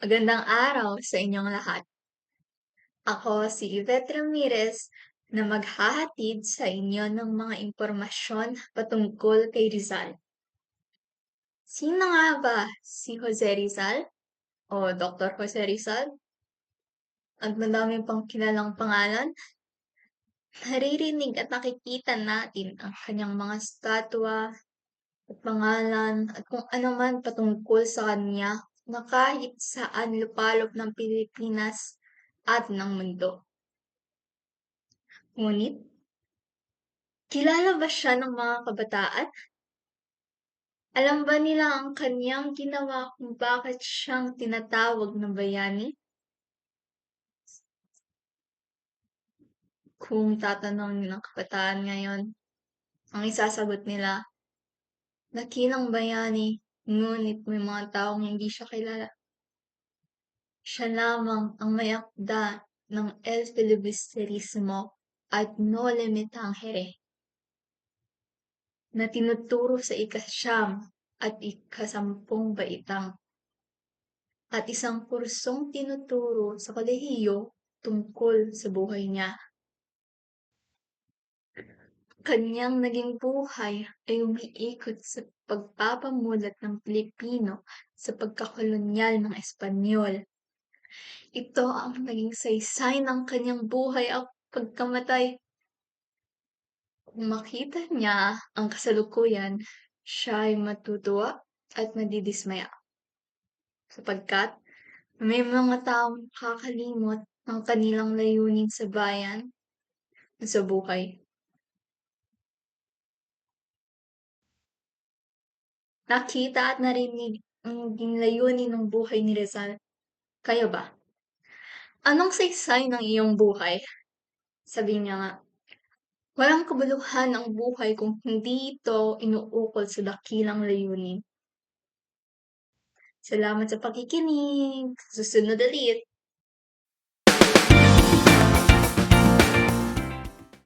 Magandang araw sa inyong lahat. Ako si Yvette Ramirez na maghahatid sa inyo ng mga impormasyon patungkol kay Rizal. Sino nga ba si Jose Rizal o Dr. Jose Rizal? At madami pang kilalang pangalan, naririnig at nakikita natin ang kanyang mga statwa at pangalan at kung ano man patungkol sa kanya na kahit saan lupalop ng Pilipinas at ng mundo. Ngunit, kilala ba siya ng mga kabataan? Alam ba nila ang kanyang ginawa kung bakit siyang tinatawag na bayani? Kung tatanungin ng kabataan ngayon, ang isasagot nila, dakilang bayani, ngunit may mga taong hindi siya kilala. Siya lamang ang may akda ng El Filibusterismo at No Limitangere na tinuturo sa ika-9 at ika-10 baitang at isang kursong tinuturo sa kolehiyo tungkol sa buhay niya. Kanyang naging buhay ay umiikot sa pagpapamulat ng Pilipino sa pagkakolonyal ng Espanyol. Ito ang naging saysay ng kanyang buhay at pagkamatay. Kung makita niya ang kasalukuyan, siya ay matutuwa at madidismaya. Sapagkat may mga taong nakakalimot ng kanilang layunin sa bayan at sa buhay. Nakita at narinig ang naging layunin ng buhay ni Rizal. Kayo ba? Anong saysay ng iyong buhay? Sabi niya nga, walang kabuluhan ang buhay kung hindi ito inuukol sa dakilang layunin. Salamat sa pakikinig. Susunod ulit.